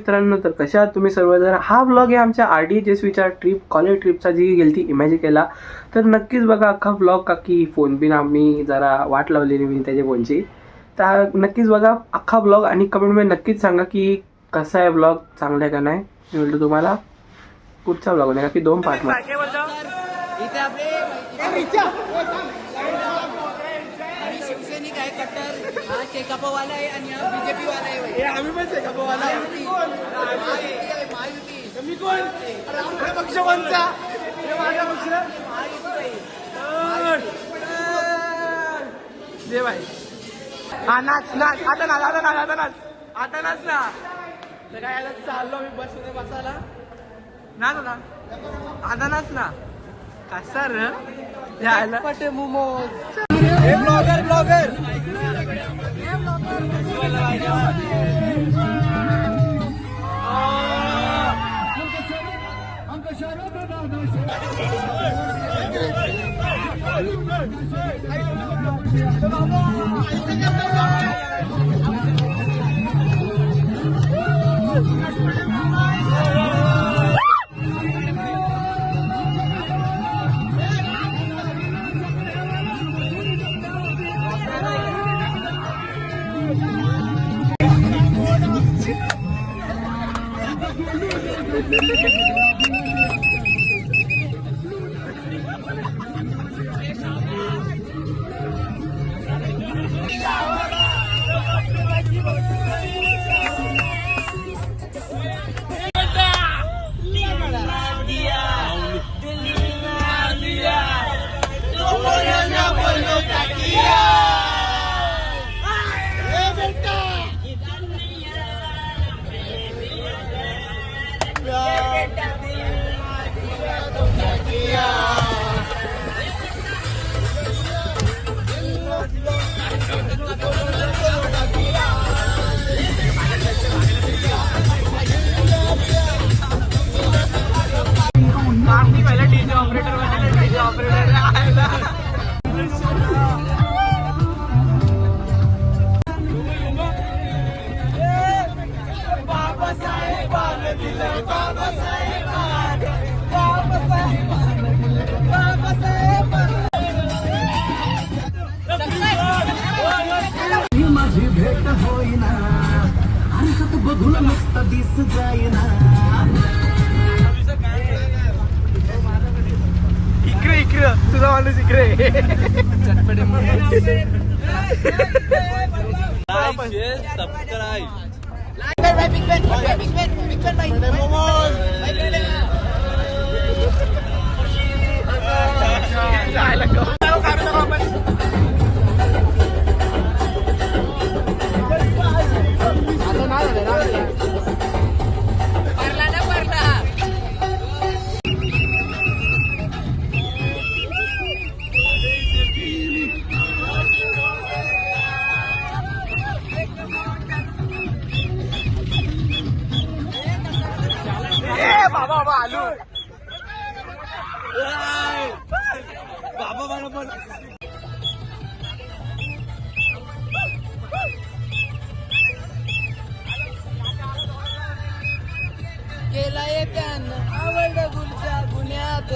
मित्रांनो, तर कशा आहात तुम्ही सर्वजण. हा व्लॉग आहे आमच्या RDHSVच्या ट्रिप, कॉलेज ट्रिपचा जी गेलती इमॅजिकेला. तर नक्कीच बघा अख्खा व्लॉग, का की फोन बिन आम्ही जरा वाट लावलेली मी त्याच्या फोनची. तर नक्कीच बघा अख्खा व्लॉग आणि कमेंटमध्ये नक्कीच सांगा की कसा आहे व्लॉग, चांगला आहे का नाही. मी म्हणतो तुम्हाला पुढचा व्लॉग नाही, का की 2 पार्टमध्ये. शिवसैनिक आहे कट्टर, हा शेकापवाला आहे आणि हा बीजेपी वाला आहे. आम्ही पण शेकापवाला आहे. महायुती. मी कोण? आपला पक्ष कोणचा? माझा पक्ष दे भाई. हा नाच नाच, आता नाच, आता नाच, आता नाच, आता नाच ना. तर काय आता चाललो मी बस मध्ये बसायला. नाच होता आता नाच ना. कसा र यायला पटे मोमोज. ब्लॉगर ब्लॉगर माझी भेट होईना आणि सत बघून मस्त दिस जाईना. इकडे इकडे तुझा माणूस इकडे. चटपटे बाबा आलू बाबा बरोबर. केलाय त्यानं आवड गुलच्या गुन्ह्यात.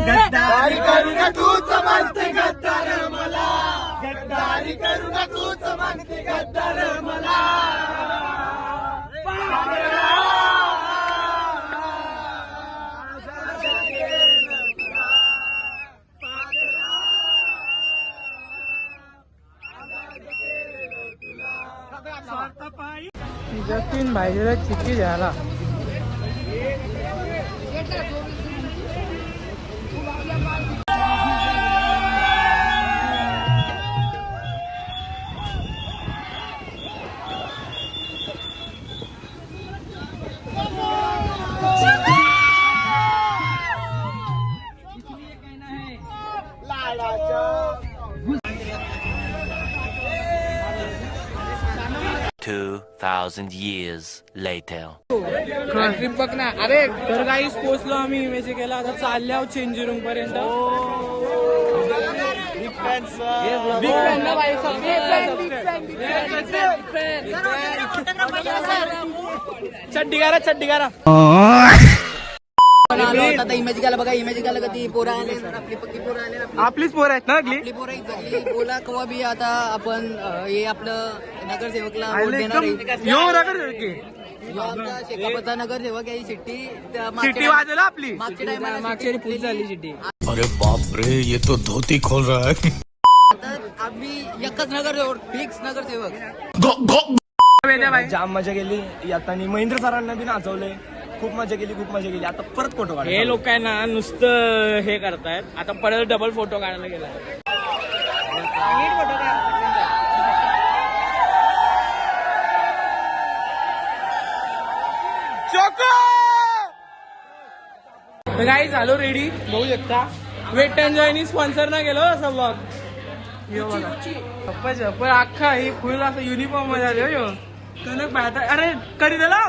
गद्दारी करू का तूच म्हणते गद्दार मला. गद्दारी करुणा तूच मानते गद्दार मला जतीन भाईला चिठ्ठी द्यायला years later. ट्रिप बघ ना. अरे तर काहीच पोहोचलो आम्ही इमेज केला. आता चालले आहोत चेंज रूम पर्यंत. चड्डी करा आता इमेज गाला बघा. इमेज गाला कधी पोरं आले आपली पक्की पोरं आले आपलीच पोर आहेत ना आपली पोरं जगली. बोला कवा बी आता आपण हे आपलं नगरसेवकला वोट देणार आहे. ह्यो आमचा शेकापचा नगरसेवक आहे. चिठ्ठी वाजला आपली. मागच्या टायमाला मागच्या पूज झाली चिठ्ठी. अरे बाप रे, ये तो धोती खोल रहा है. आता आम्ही एकच नगरसेवक फिक्स नगरसेवक. जाम मजा गेली येतानी. महेंद्र सरांना बी नाचवले. खूप मजा गेली. आता परत फोटो काढ. हे लोक आहे ना नुसतं हे करतायत. आता परत डबल फोटो काढायला गेला. तर काही झालो रेडी बघू शकता. वेट अँड जॉईन स्पॉन्सर ना गेलो असं ब्लॉग. पण अख्खा हे फुल असं युनिफॉर्म मध्ये आले हो. कनक अरे कधी दिला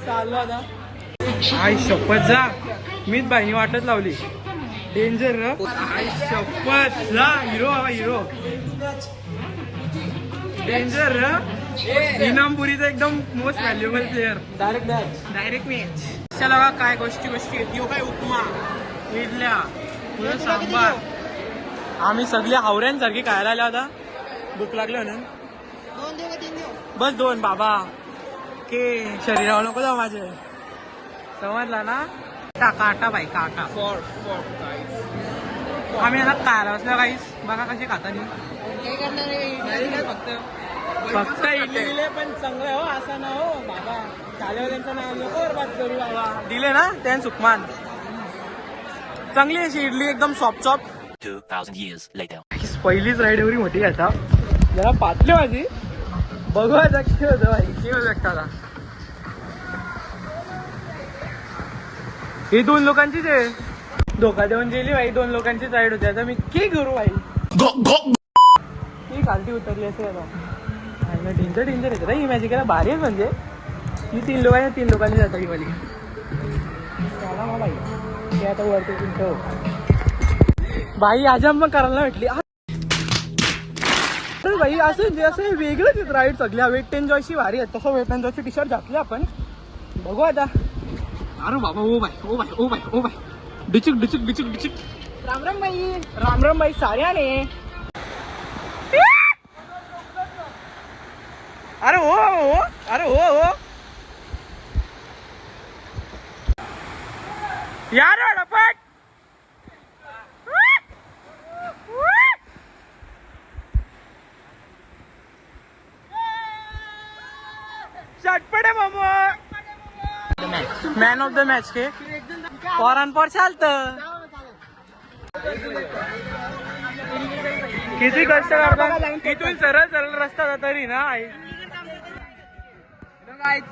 चाललो आता. आई शपथ जा. मीच बाईनी वाटच लावली. डेंजर आई शपथ जा. हिरो बाबा हिरो. डेंजर इनामपुरीचा एकदम most valuable player. Direct match. चला बघा काय गोष्टी येते. काय उपमा इडल्या सांबार. आम्ही सगळे हावऱ्यांसारखी खायला आल्या होता. भूक लागली म्हणून. बस 2 बाबा के शरीरावर नको जाऊ माझे. समजला ना. काटा बाई काटा. आम्ही आता खायला बसलो काहीच. बघा कसे खाता फक्त इडली पण चांगलं हो. असं ना हो बाबा. चालेल त्यांचं नाव नको बरबाद करू बाबा. दिले ना त्यान सुकमान. चांगली अशी इडली एकदम सॉफ्ट 2000 years later. पहिलीच राईड एवढी मोठी आता. जरा पातली माझी. बघू खेळ होतं भाई. खेळ शकता. ही 2 लोकांचीच आहे. धोका देऊन गेली भाई. 2 लोकांची राईड होती. आता मी काय करू भाई. ती खालती उतरली असे आता. डेंजर येतं ही मॅजिकला भारी आहे. म्हणजे ही 3 लोकांनी जातात ही वाली. चला मग भाई ते आता वरती तुमचं भाई आजाम पण करायला भेटली. भाई असं वेगळंच आहेत राईड सगळ्या. वेट एन्ड जॉयची भारी आहेत. तसं वेट एन्ड जॉयची टी शर्ट घातली आपण. बघू आता. अरे बाबा ओ बाय डिचिक. राम बाई साऱ्याने. अरे हो यार डपट. चटपटे momo. Man of the match के पोरांपोर चालतं. किती कष्ट करतात. इथून सरळ रस्ता जाता तरी ना.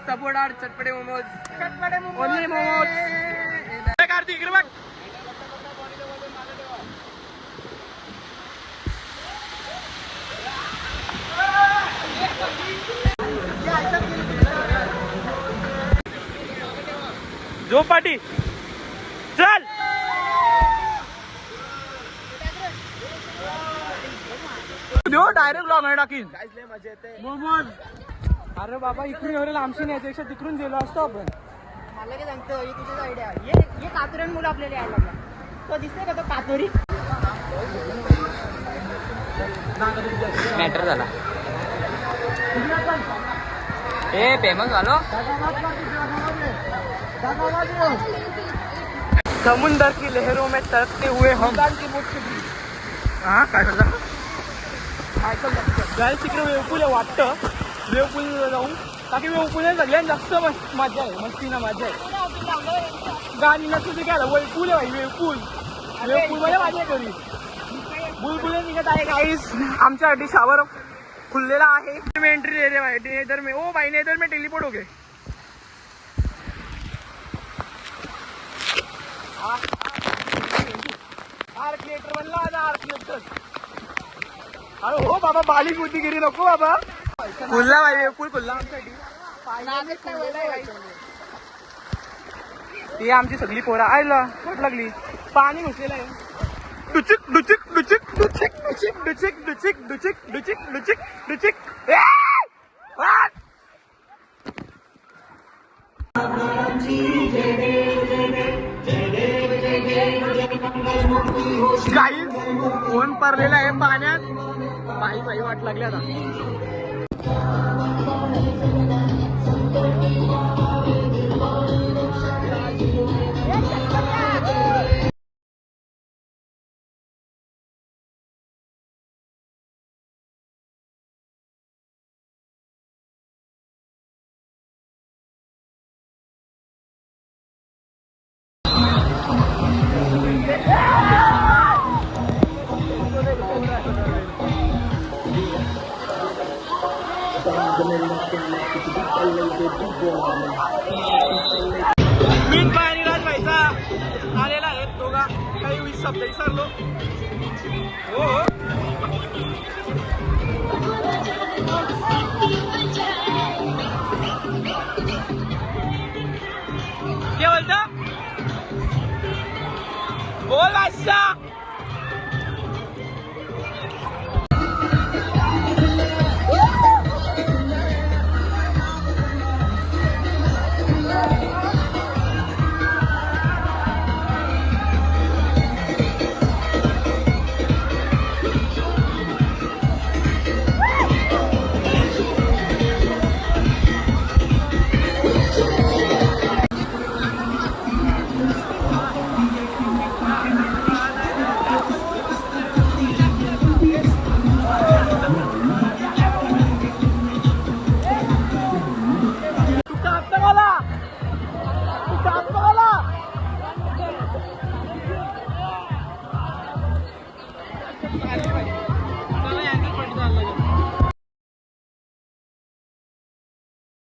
सपोर्ट आर चटपटे मोमोज. ओनली मोमोज. कार्तिक इकडे बघ. जो पाटी चल. डायरेक्ट ब्लॉग टाकीन. मोमोज. अरे बाबा इकडून एवढं लांबशी न्यायच्यापेक्षा तिकडून गेलो असतो आपण. मला काय सांगतो ही तुझीच आयडिया. हे कातुऱ्यान मुलं आपल्याला यायला लागला. तो दिसतोय का तो कातुरी. मॅटर झाला ए फेमस झालो समुंदर की लहरों में तड़पते हुए हम हा काय करता गाडी तिकडे वेवपूल आहे वाटतं वेवपूल जाऊन बाकी वेवपूल सगळ्यात जास्त मजा आहे मस्तीना मजा आहे गाणी नसतं ते काय वेवपूल आहे भाई वेवपूल वेवपूल मध्ये माझी आहे घरी बुलबुले निघत आहे गाईस आमच्यासाठी शावर खुललेला आहे मैं एंट्री ले रहे भाई नेदर में ओ भाई नेदर में टेलीपोर्ट हो गए आर्किटेक्टर बनला आता आर्किटेक्टर अरे हो बाबा बालिक होती गिरी नको बाबा खुलला भाई पूल खुलला आमच्यासाठी ती आमची सगळी पोरा आयला वाट लागली पाणी घुसलेलं आहे डुचिक डुचिक डुचिक डुचिक डुचिक डुचिक डुचिक डुचिक डुचिक डुचिक डुचिक काही फोन पडलेला आहे पाण्यात बाई बाई वाट लागली आता मीन पाणी राज व्हायचा आलेला आहे दोघा काही 20 शब्द विसरलो हो क्या बोलता बोल बादशाह